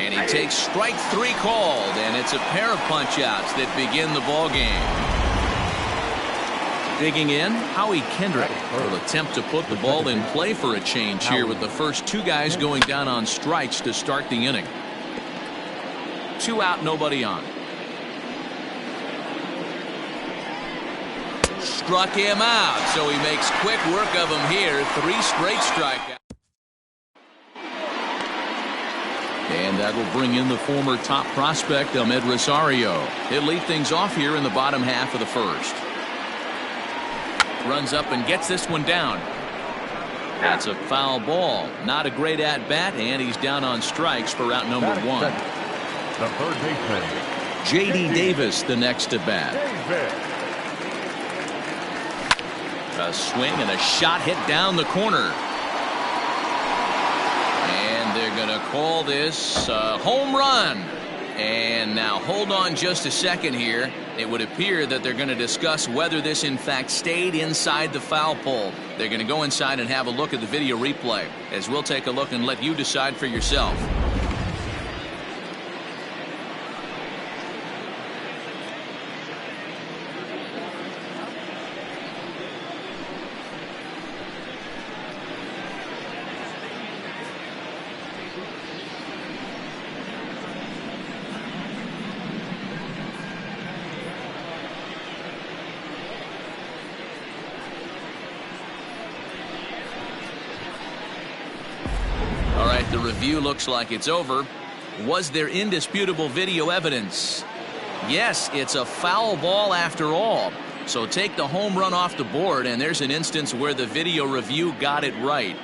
And he takes strike 3 called, and it's a pair of punch-outs that begin the ball game. Digging in, Howie Kendrick will attempt to put the ball in play for a change here with the first 2 guys going down on strikes to start the inning. 2 out, nobody on. Struck him out, so he makes quick work of him here. 3 straight strikeouts. And that will bring in the former top prospect, Ahmed Rosario. He'll lead things off here in the bottom half of the first. Runs up and gets this one down. That's a foul ball. Not a great at-bat, and he's down on strikes for out number 1. The third baseman, J.D. Davis, the next at bat. A swing and a shot hit down the corner. And they're going to call this a home run. And now hold on just a second here. It would appear that they're going to discuss whether this in fact stayed inside the foul pole. They're going to go inside and have a look at the video replay, as we'll take a look and let you decide for yourself. The review looks like it's over. Was there indisputable video evidence? Yes, it's a foul ball after all. So take the home run off the board, and there's an instance where the video review got it right.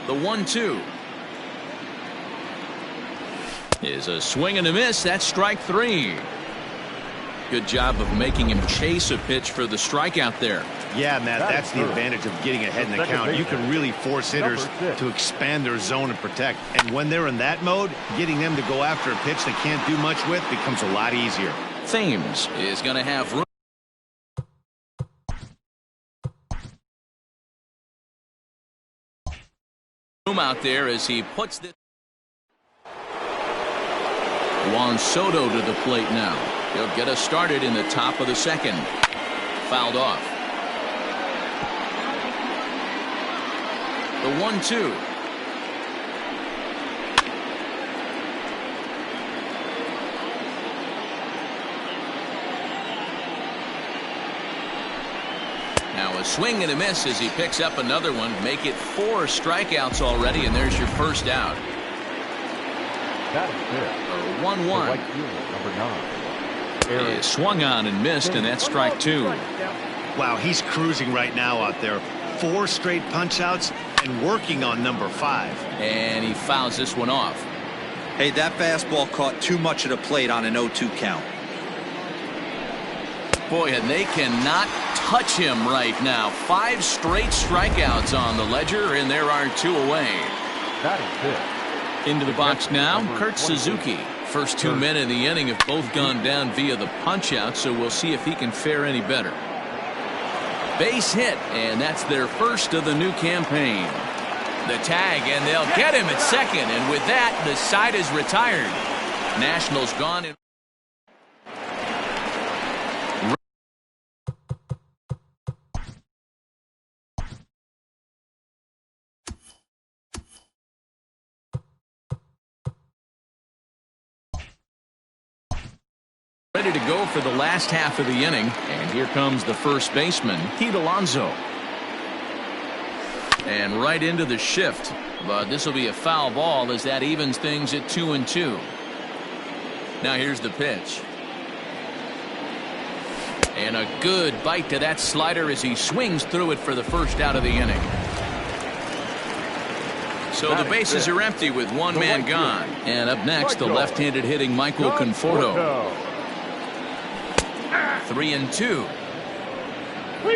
The 1-2 is a swing and a miss. That's strike 3. Good job of making him chase a pitch for the strikeout there. Yeah, Matt, that's the advantage of getting ahead in the count. You can really force hitters to expand their zone and protect. And when they're in that mode, getting them to go after a pitch they can't do much with becomes a lot easier. Thames is going to have room out there as he puts this. Juan Soto to the plate now. He'll get us started in the top of the second. Fouled off. The 1-2. Now a swing and a miss as he picks up another one. Make it 4 strikeouts already, and there's your first out. That is 1-1. right fielder, number 9. He swung on and missed, and that's strike 2. Wow, he's cruising right now out there. 4 straight punch-outs and working on number 5. And he fouls this one off. Hey, that fastball caught too much of the plate on an 0-2 count. Boy, and they cannot touch him right now. 5 straight strikeouts on the ledger, and there are 2 away. That is it. Into the box now, Kurt Suzuki. First 2 men in the inning have both gone down via the punch-out, so we'll see if he can fare any better. Base hit, and that's their first of the new campaign. The tag, and they'll get him at second, and with that, the side is retired. Nationals gone in. Ready to go for the last half of the inning, and here comes the first baseman, Pete Alonso. And right into the shift, but this will be a foul ball as that evens things at 2-2. Now here's the pitch. And a good bite to that slider as he swings through it for the first out of the inning. So the bases are empty with 1 man gone. And up next, the left-handed hitting Michael Conforto. 3-2.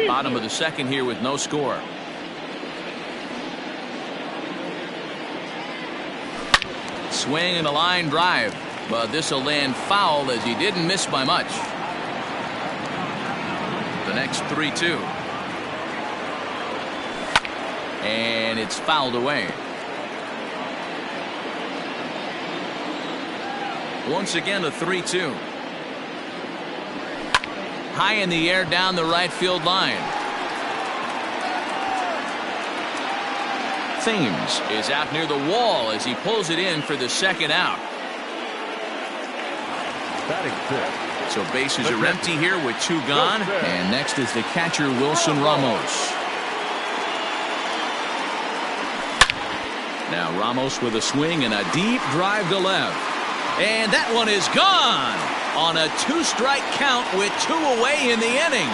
Bottom of the second here with no score. Swing and a line drive, but this will land foul as he didn't miss by much. The next 3-2. and it's fouled away. Once again, a 3-2. High in the air down the right field line. Thames is out near the wall as he pulls it in for the second out. So bases are empty here with 2 gone. And next is the catcher, Wilson Ramos. Now Ramos with a swing and a deep drive to left. And that one is gone on a 2-strike count with 2 away in the inning.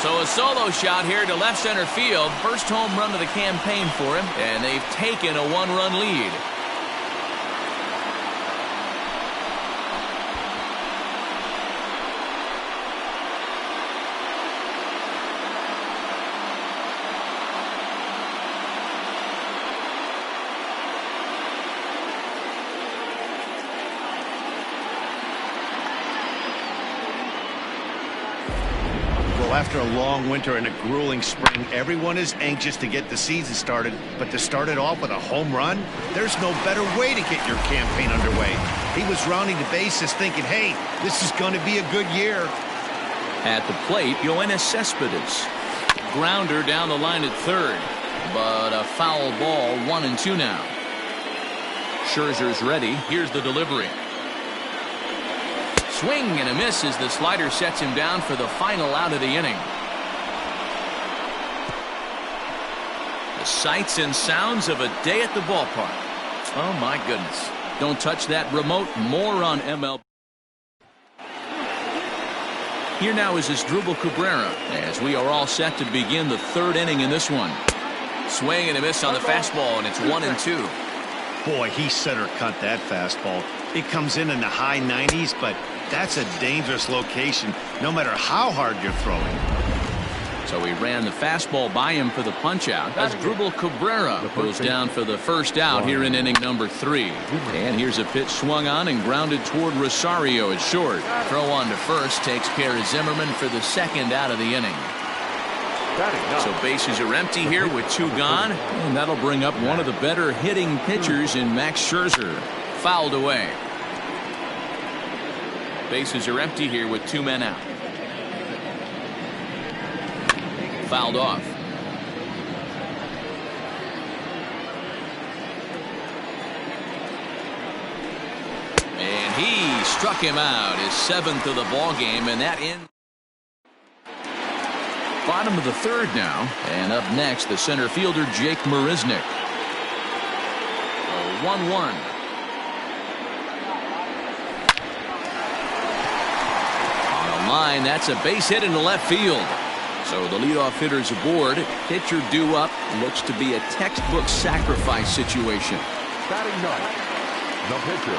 So a solo shot here to left center field. First home run of the campaign for him, and they've taken a 1-run lead. After a long winter and a grueling spring, everyone is anxious to get the season started, but to start it off with a home run, there's no better way to get your campaign underway. He was rounding the bases thinking, hey, this is going to be a good year. At the plate, Yoenis Cespedes. Grounder down the line at third, but a foul ball, 1-2 now. Scherzer's ready. Here's the delivery. Swing and a miss as the slider sets him down for the final out of the inning. The sights and sounds of a day at the ballpark. Oh my goodness. Don't touch that remote. More on MLB. Here now is Asdrubal Cabrera as we are all set to begin the 3rd inning in this one. Swing and a miss on the fastball, and it's 1-2. Boy, he center cut that fastball. It comes in the high 90s, but that's a dangerous location no matter how hard you're throwing. So he ran the fastball by him for the punch out. Asdrubal Cabrera goes down for the first out here in inning number 3. And here's a pitch swung on and grounded toward Rosario at short. Throw on to first takes care of Zimmerman for the second out of the inning. So bases are empty here with 2 gone, and that'll bring up one of the better hitting pitchers in Max Scherzer. Fouled away. Bases are empty here with 2 men out. Fouled off. And he struck him out, his 7th of the ball game, and that ends. Bottom of the 3rd now, and up next the center fielder Jake Marisnick. 1-1. On the line, that's a base hit into left field. So the leadoff hitter's aboard. Pitcher due up. Looks to be a textbook sacrifice situation. Batting ninth, the pitcher.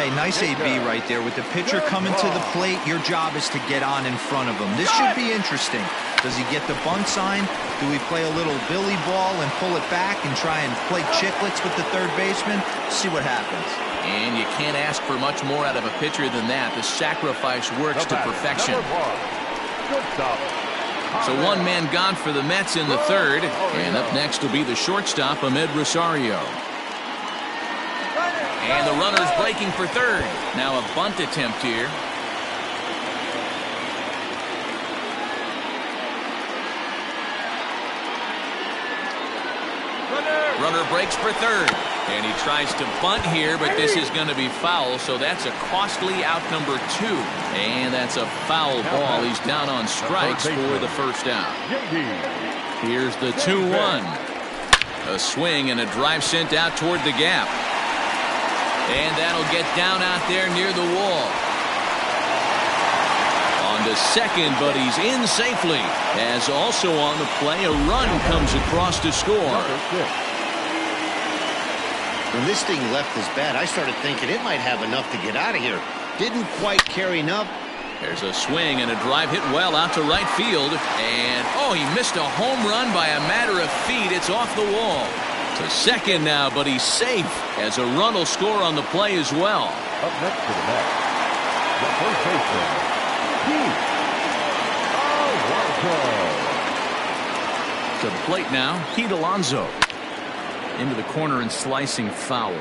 Hey, nice AB right there. With the pitcher coming to the plate, your job is to get on in front of him. This should be interesting. Does he get the bunt sign? Do we play a little billy ball and pull it back and try and play chicklets with the third baseman? See what happens. And you can't ask for much more out of a pitcher than that. The sacrifice works to perfection. Good stop. So 1 man gone for the Mets in the 3rd. And up next will be the shortstop, Ahmed Rosario. And the runner's breaking for 3rd. Now a bunt attempt here. Runner breaks for 3rd. And he tries to bunt here, but this is going to be foul, so that's a costly out number 2. And that's a foul ball. He's down on strikes for the first out. Here's the 2-1. A swing and a drive sent out toward the gap. And that'll get down out there near the wall. On to second, but he's in safely. As also on the play, a run comes across to score. When this thing left his bat, I started thinking it might have enough to get out of here. Didn't quite carry enough. There's a swing and a drive hit well out to right field. And, oh, he missed a home run by a matter of feet. It's off the wall. To second now, but he's safe as a run will score on the play as well. Up next to the bat, the first baseman, Keith. Oh, what a To the plate now, Pete Alonso. Into the corner and slicing foul.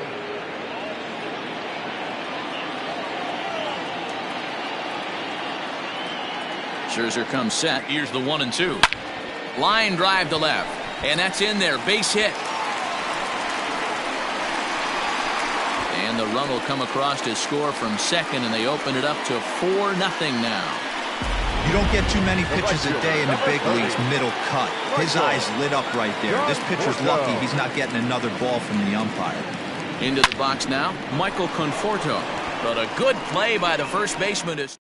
Scherzer comes set. Here's the 1-2. Line drive to left. And that's in there. Base hit. And the run will come across to score from second, and they open it up to 4-0 now. You don't get too many pitches a day in the big leagues middle cut. His eyes lit up right there. This pitcher's lucky he's not getting another ball from the umpire. Into the box now, Michael Conforto. But a good play by the first baseman is...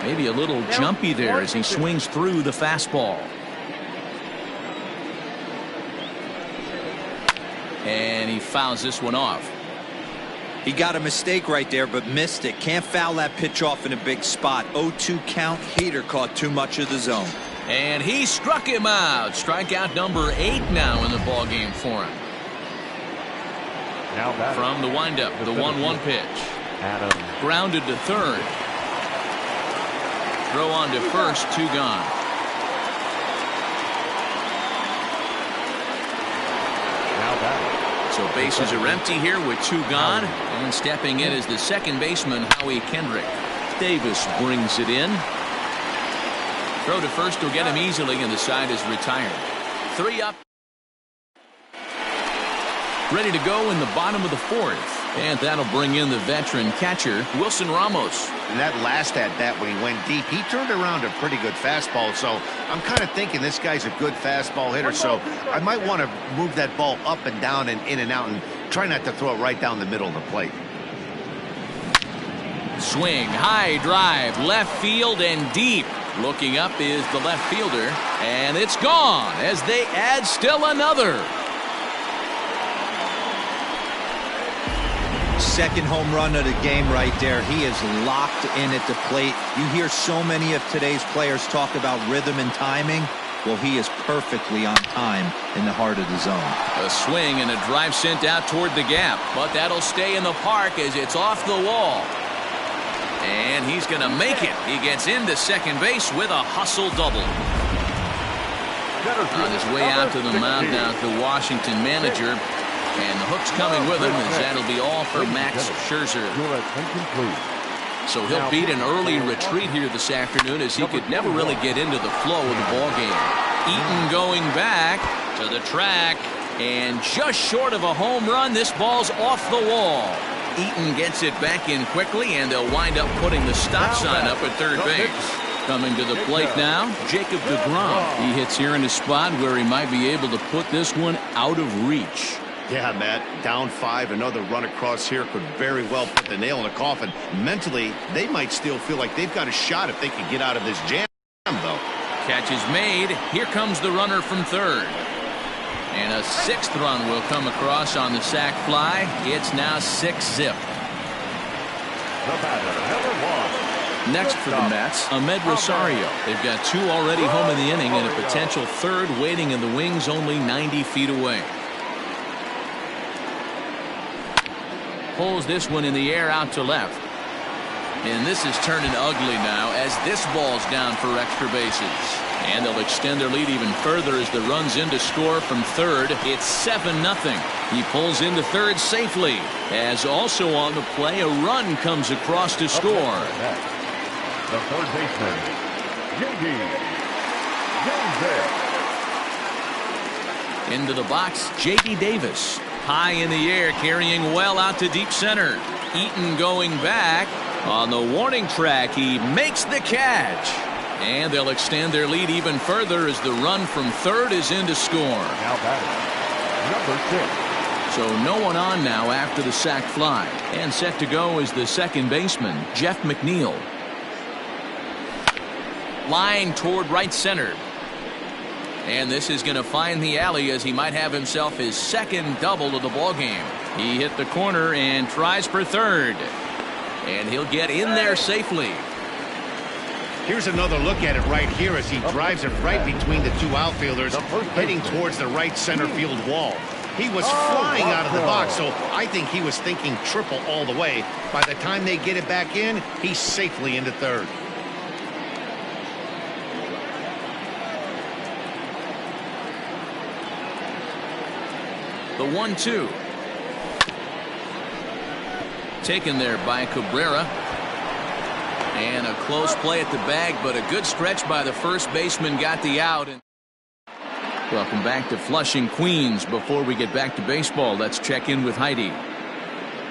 Maybe a little jumpy there as he swings through the fastball. And he fouls this one off. He got a mistake right there, but missed it. Can't foul that pitch off in a big spot. 0-2 count. Heater caught too much of the zone. And he struck him out. Strikeout number 8 now in the ball game for him. Now from the windup, the 1-1 pitch. Adam. Grounded to third. Throw on to first, 2 gone. So bases are empty here with 2 gone. And stepping in is the second baseman, Howie Kendrick. Davis brings it in. Throw to first will get him easily, and the side is retired. 3 up. Ready to go in the bottom of the 4th. And that'll bring in the veteran catcher, Wilson Ramos. And that last at-bat when he went deep, he turned around a pretty good fastball. So I'm kind of thinking this guy's a good fastball hitter. So I might want to move that ball up and down and in and out and try not to throw it right down the middle of the plate. Swing, high drive, left field and deep. Looking up is the left fielder. And it's gone as they add still another. Second home run of the game right there. He is locked in at the plate. You hear so many of today's players talk about rhythm and timing. Well, he is perfectly on time in the heart of the zone. A swing and a drive sent out toward the gap, but that'll stay in the park as it's off the wall. And he's going to make it. He gets into second base with a hustle double. On his way out to the mound now, the Washington manager. And the hook's coming with him, as that'll be all for Max Scherzer. So he'll beat an early retreat here this afternoon, as he could never really get into the flow of the ball game. Eaton going back to the track, and just short of a home run, this ball's off the wall. Eaton gets it back in quickly, and they'll wind up putting the stop sign up at third base. Coming to the plate now, Jacob deGrom. He hits here in a spot where he might be able to put this one out of reach. Yeah, Matt, down 5, another run across here could very well put the nail in the coffin. Mentally, they might still feel like they've got a shot if they can get out of this jam, though. Catch is made. Here comes the runner from third. And a 6th run will come across on the sac fly. It's now 6-zip. Next for the Mets, Ahmed Rosario. They've got 2 already home in the inning and a potential 3rd waiting in the wings only 90 feet away. Pulls this one in the air out to left. And this is turning ugly now as this ball's down for extra bases. And they'll extend their lead even further as the run's in to score from third. It's 7-0. He pulls into third safely. As also on the play, a run comes across to score. The third baseman, J.D. Into the box, J.D. Davis. High in the air, carrying well out to deep center. Eaton going back. On the warning track, he makes the catch. And they'll extend their lead even further as the run from third is in to score. Now batting, number 6. So no one on now after the sac fly. And set to go is the second baseman, Jeff McNeil. Line toward right center. And this is going to find the alley as he might have himself his 2nd double of the ball game. He hit the corner and tries for third. And he'll get in there safely. Here's another look at it right here as he drives it right between the 2 outfielders, heading towards the right center field wall. He was flying out of the box, so I think he was thinking triple all the way. By the time they get it back in, he's safely into third. The 1-2. Taken there by Cabrera. And a close play at the bag, but a good stretch by the first baseman got the out. Welcome back to Flushing, Queens. Before we get back to baseball, let's check in with Heidi.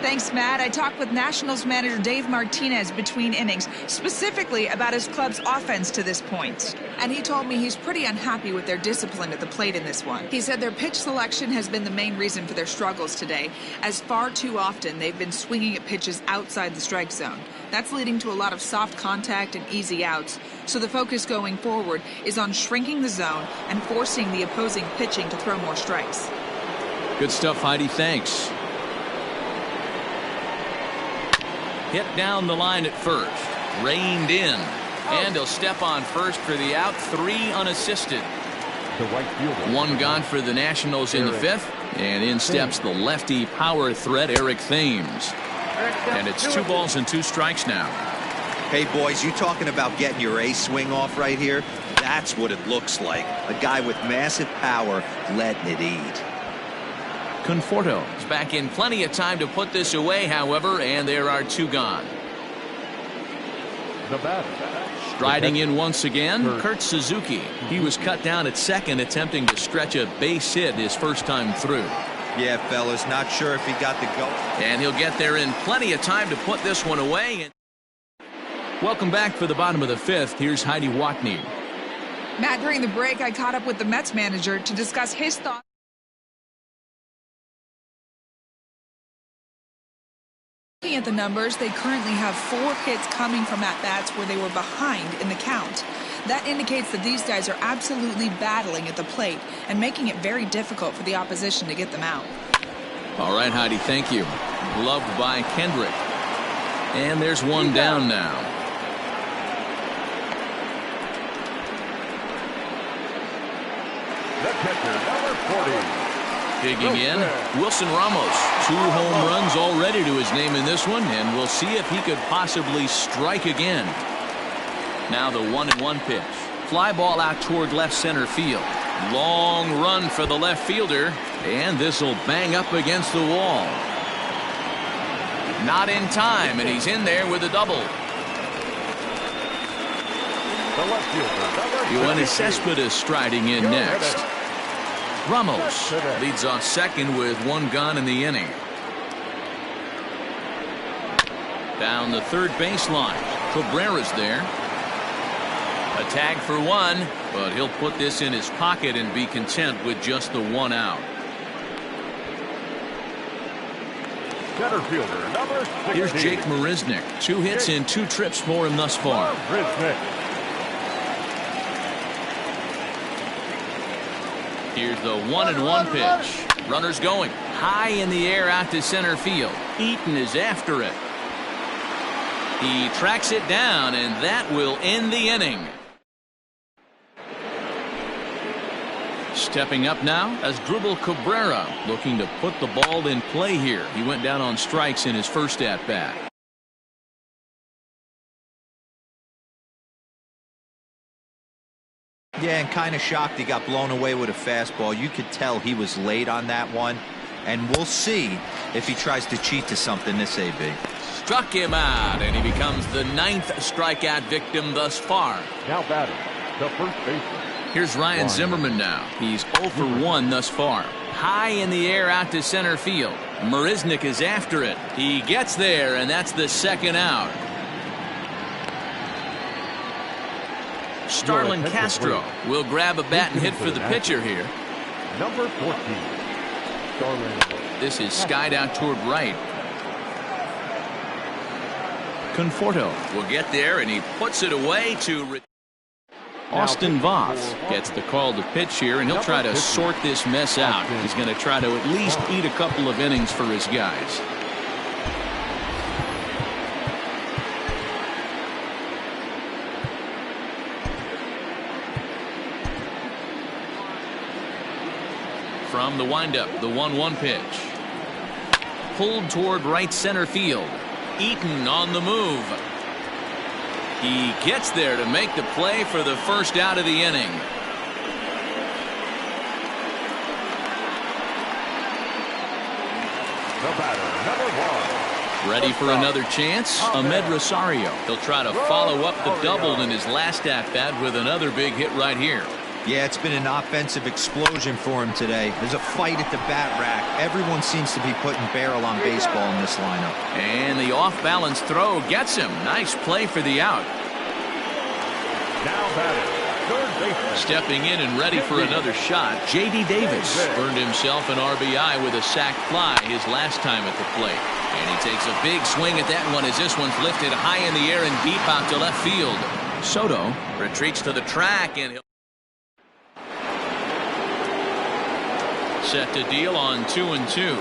Thanks, Matt. I talked with Nationals manager Dave Martinez between innings, specifically about his club's offense to this point. And he told me he's pretty unhappy with their discipline at the plate in this one. He said their pitch selection has been the main reason for their struggles today, as far too often they've been swinging at pitches outside the strike zone. That's leading to a lot of soft contact and easy outs. So the focus going forward is on shrinking the zone and forcing the opposing pitching to throw more strikes. Good stuff, Heidi. Thanks. Hit down the line at first. Reined in. And he'll step on first for the out. 3 unassisted. The right fielder. 1 gone for the Nationals in the 5th. And in steps the lefty power threat, Eric Thames. And it's 2 balls and 2 strikes now. Hey, boys, you talking about getting your ace swing off right here? That's what it looks like. A guy with massive power letting it eat. Conforto is back in plenty of time to put this away, however, and there are 2 gone. The batter. Striding in once again, Kurt Suzuki. He was cut down at second, attempting to stretch a base hit his first time through. Yeah, fellas, not sure if he got the go. And he'll get there in plenty of time to put this one away. Welcome back for the bottom of the 5th. Here's Heidi Watney. Matt, during the break, I caught up with the Mets manager to discuss his thoughts. Looking at the numbers, they currently have 4 hits coming from at-bats where they were behind in the count. That indicates that these guys are absolutely battling at the plate and making it very difficult for the opposition to get them out. All right, Heidi, thank you. Gloved by Kendrick. And there's 1 down now. The catcher, number 40. Digging in, Wilson Ramos. 2 home runs already to his name in this one, and we'll see if he could possibly strike again. Now the 1-1 pitch. Fly ball out toward left center field. Long run for the left fielder, and this will bang up against the wall. Not in time, and he's in there with a double. The left fielder, Yoenis Cespedes striding in next. Ramos leads off second with 1 gone in the inning. Down the third baseline. Cabrera's there. A tag for 1, but he'll put this in his pocket and be content with just the 1 out. center fielder, number 16. Here's Jake Marisnick. 2 hits in 2 trips for him thus far. Here's the 1-1 pitch. Runners going high in the air out to center field. Eaton is after it. He tracks it down, and that will end the inning. Stepping up now as Dribble Cabrera, looking to put the ball in play here. He went down on strikes in his first at-bat. Yeah, and kind of shocked he got blown away with a fastball. You could tell he was late on that one. And we'll see if he tries to cheat to something this AB. Struck him out, and he becomes the 9th strikeout victim thus far. Now batting, the first baseman. Here's Ryan Zimmerman now. He's 0 for 1 thus far. High in the air out to center field. Marisnick is after it. He gets there, and that's the 2nd out. Starlin Castro will grab a bat and hit for the pitcher here. Number 14. Starlin. This is skied out toward right. Conforto will get there, and he puts it away to Austin Voth gets the call to pitch here, and he'll try to sort this mess out. He's going to try to at least eat a couple of innings for his guys. From From the windup, the 1-1 pitch. Pulled toward right center field. Eaton on the move. He gets there to make the play for the first out of the inning. The batter, number 1. Ready for another chance? Ahmed Rosario. He'll try to follow up the double in his last at-bat with another big hit right here. Yeah, it's been an offensive explosion for him today. There's a fight at the bat rack. Everyone seems to be putting barrel on baseball in this lineup. And the off-balance throw gets him. Nice play for the out. Now batting, third baseman. Stepping in and ready for another shot, J.D. Davis earned himself an RBI with a sac fly his last time at the plate. And he takes a big swing at that one as this one's lifted high in the air and deep out to left field. Soto retreats to the track and he'll set to deal on 2-2.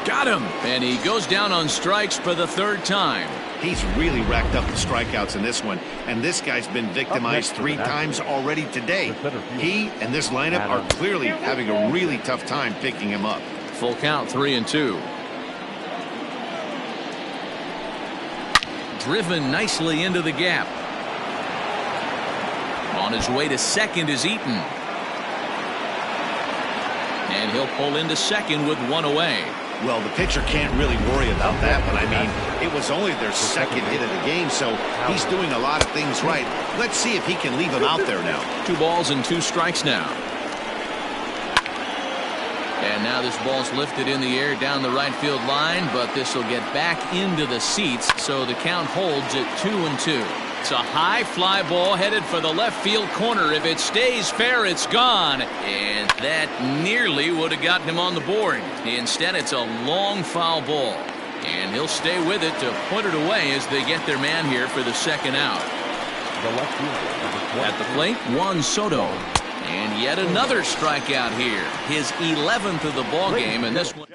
Got him! And he goes down on strikes for the third time. He's really racked up the strikeouts in this one, and this guy's been victimized 3 times already today. He and this lineup are clearly having a really tough time picking him up. Full count, 3-2. Driven nicely into the gap. On his way to second is Eaton. And he'll pull into second with 1 away. Well, the pitcher can't really worry about that one. I mean, it was only their second hit of the game, so he's doing a lot of things right. Let's see if he can leave him out there now. 2 balls and 2 strikes now. And now this ball's lifted in the air down the right field line, but this will get back into the seats, so the count holds at 2-2. It's a high fly ball headed for the left field corner. If it stays fair, it's gone. And that nearly would have gotten him on the board. Instead, it's a long foul ball. And he'll stay with it to put it away as they get their man here for the second out. The left fielder, At the plate, Juan Soto. And yet another strikeout here. His 11th of the ball game, and this one.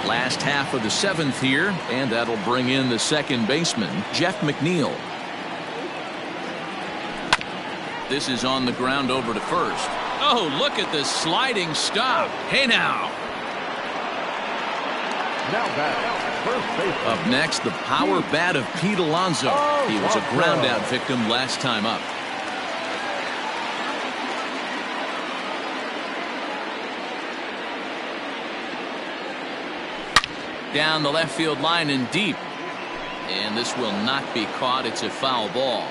Last half of the 7th here, and that'll bring in the second baseman, Jeff McNeil. This is on the ground over to first. Oh, look at the sliding stop. Hey now. Now batting, first baseman. Up next, the power bat of Pete Alonso. He was a ground out victim last time up. Down the left field line and deep. And this will not be caught. It's a foul ball.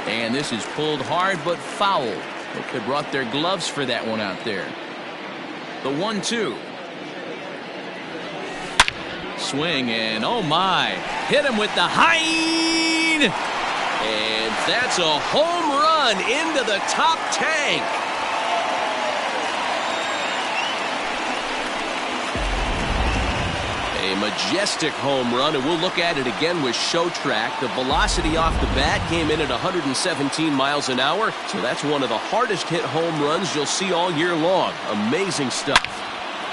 And this is pulled hard but foul. They could have brought their gloves for that one out there. The 1-2. Swing and oh my. Hit him with the hind. And that's a home run into the top tank. A majestic home run, and we'll look at it again with show track. The velocity off the bat came in at 117 miles an hour, so that's one of the hardest hit home runs you'll see all year long. Amazing stuff.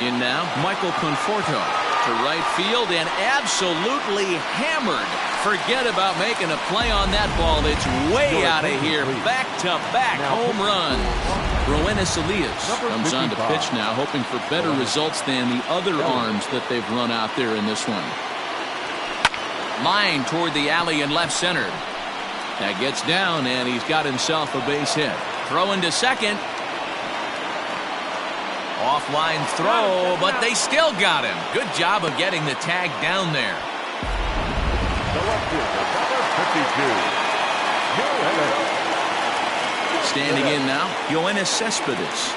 In now, Michael Conforto to right field and absolutely hammered. Forget about making a play on that ball. It's way out of here. Back-to-back home runs. Roenis Elias comes on to pitch now, hoping for better results than the other arms that they've run out there in this one. Line toward the alley in left center. That gets down, and he's got himself a base hit. Throw into second. Offline throw, but they still got him. Good job of getting the tag down there. The left fielder, number 52. Standing in now, Yoenis Cespedes.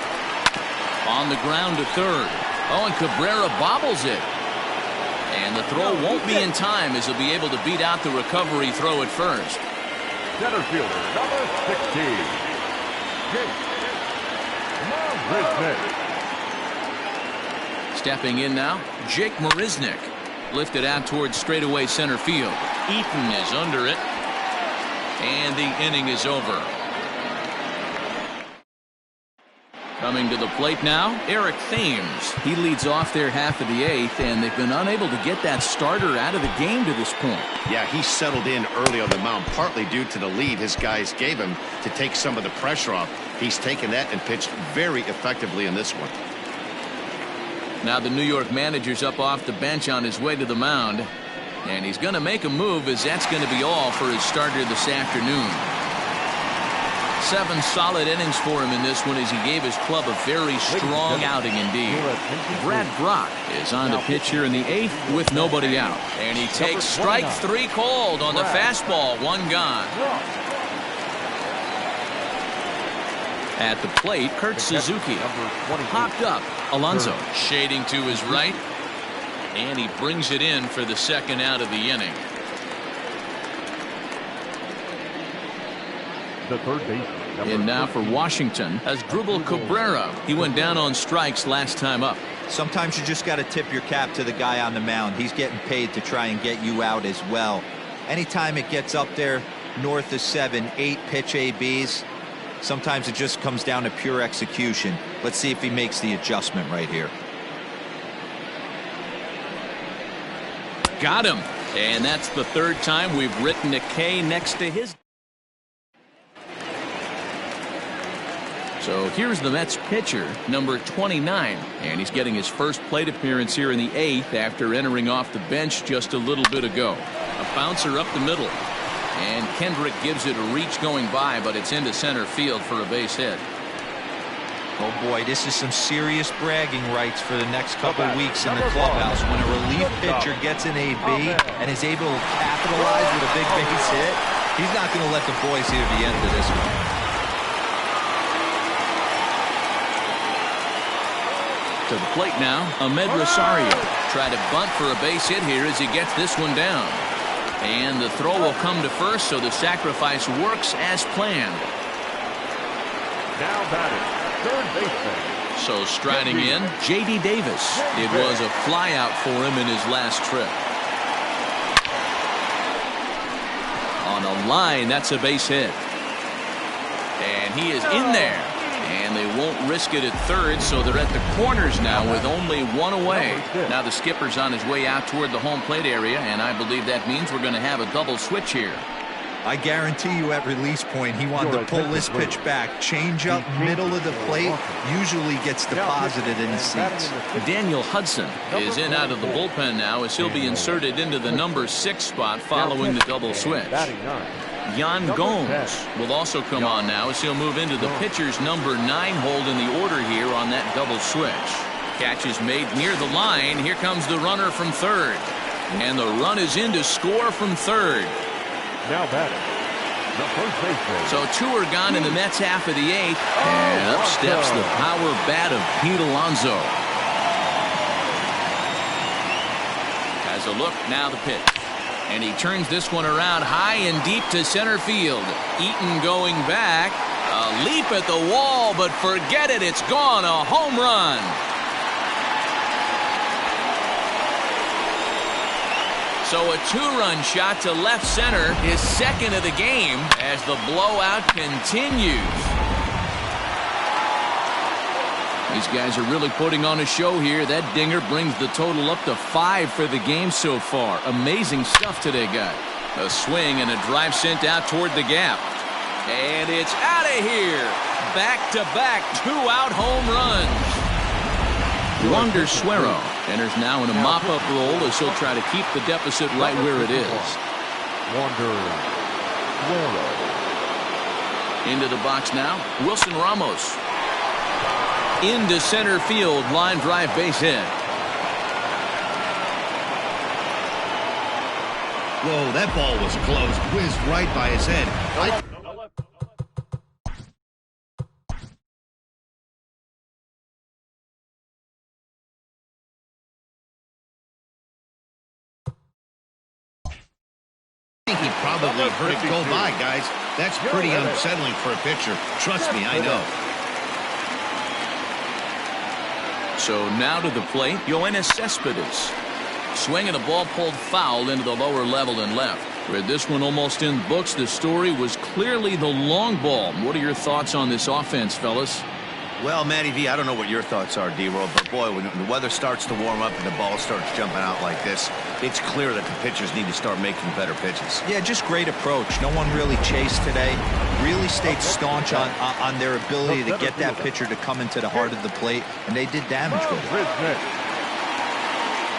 On the ground to third. Oh, and Cabrera bobbles it. And the throw won't be in time as he'll be able to beat out the recovery throw at first. Center fielder, number 16. Jake Marisnick. Stepping in now, Jake Marisnick. Lifted out towards straightaway center field. Eaton is under it. And the inning is over. Coming to the plate now, Eric Thames. He leads off their half of the eighth, and they've been unable to get that starter out of the game to this point. Yeah, he settled in early on the mound, partly due to the lead his guys gave him to take some of the pressure off. He's taken that and pitched very effectively in this one. Now the New York manager's up off the bench on his way to the mound, and he's going to make a move, as that's going to be all for his starter this afternoon. 7 solid innings for him in this one, as he gave his club a very strong outing indeed. Brad Brock is on to pitch here in the 8th with nobody out. And he takes strike 3 called on the fastball. 1 gone. At the plate, Kurt Suzuki. Popped up. Alonso shading to his right. And he brings it in for the 2nd out of the inning. The third baseman. And now for Washington as Drupal Cabrera. He went down on strikes last time up. Sometimes you just got to tip your cap to the guy on the mound. He's getting paid to try and get you out as well. Anytime it gets up there north of 7, 8 pitch ABs, sometimes it just comes down to pure execution. Let's see if he makes the adjustment right here. Got him. And that's the 3rd time we've written a K next to his. So here's the Mets pitcher, number 29, and he's getting his first plate appearance here in the 8th after entering off the bench just a little bit ago. A bouncer up the middle, and Kendrick gives it a reach going by, but it's into center field for a base hit. Oh boy, this is some serious bragging rights for the next couple weeks in the clubhouse. When a relief pitcher gets an AB and is able to capitalize with a big base hit, he's not going to let the boys hear the end of this one. To the plate now, Ahmed Rosario. Try to bunt for a base hit here as he gets this one down. And the throw will come to first, so the sacrifice works as planned. Now batting, third baseman. So striding in, J.D. Davis. It was a flyout for him in his last trip. On a line, that's a base hit. And he is in there. And they won't risk it at third, so they're at the corners now with only 1 away. Now the skipper's on his way out toward the home plate area, and I believe that means we're going to have a double switch here. I guarantee you at release point, he wanted to pull this pitch back. Change up middle of the plate usually gets deposited in the seats. Daniel Hudson is in out of the bullpen now, as he'll be inserted into the number 6 spot following the double switch. Yan Gomes will also come on now, as he'll move into the pitcher's number 9 hold in the order here on that double switch. Catch is made near the line. Here comes the runner from third. And the run is in to score from third. Now batting, the first baseman. So 2 are gone in the Mets half of the 8th. And up steps the power bat of Pete Alonso. Has a look, now the pitch. And he turns this one around high and deep to center field. Eaton going back. A leap at the wall, but forget it. It's gone. A home run. So a 2-run shot to left center, his 2nd of the game, as the blowout continues. These guys are really putting on a show here. That dinger brings the total up to 5 for the game so far. Amazing stuff today, guys. A swing and a drive sent out toward the gap. And it's out of here. Back-to-back 2-out home runs. Wander Suero enters now in a mop-up role, as he'll try to keep the deficit right where it is. Wander Suero. Into the box now, Wilson Ramos. Into center field, line drive base hit. Whoa, that ball was close. Whizzed right by his head. I think he probably heard it go by, guys. That's pretty unsettling for a pitcher. Trust me, I know. So now to the plate, Yoenis Cespedes. Swinging a ball pulled foul into the lower level and left. With this one almost in the books, the story was clearly the long ball. What are your thoughts on this offense, fellas? Well, Matty V, I don't know what your thoughts are, D-Roll, but boy, when the weather starts to warm up and the ball starts jumping out like this, it's clear that the pitchers need to start making better pitches. Yeah, just great approach. No one really chased today. Really stayed staunch on their ability to get that pitcher to come into the heart of the plate, and they did damage with it.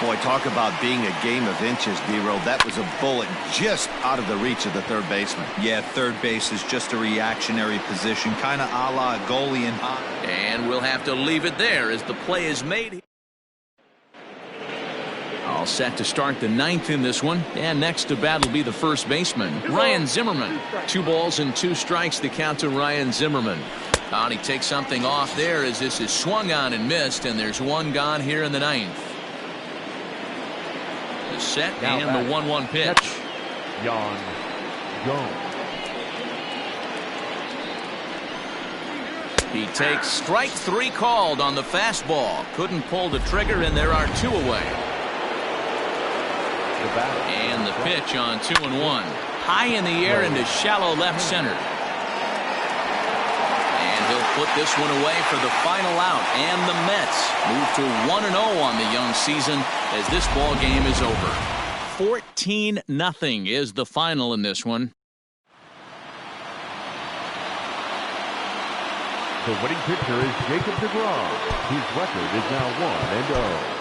Boy, talk about being a game of inches, D-Roll. That was a bullet just out of the reach of the third baseman. Yeah, third base is just a reactionary position, kind of a la goalie. And we'll have to leave it there as the play is made. All set to start the ninth in this one. And next to bat will be the first baseman, Ryan Zimmerman. 2 balls and 2 strikes, the count to Ryan Zimmerman. And he takes something off there as this is swung on and missed, and there's 1 gone here in the ninth. The set and the 1-1 pitch. Yon Jones. He takes strike 3 called on the fastball. Couldn't pull the trigger, and there are 2 away. And the pitch on 2-1. High in the air into shallow left center. And he'll put this one away for the final out. And the Mets move to 1-0 on the young season as this ball game is over. 14-0 is the final in this one. The winning pitcher is Jacob deGrom. His record is now 1-0.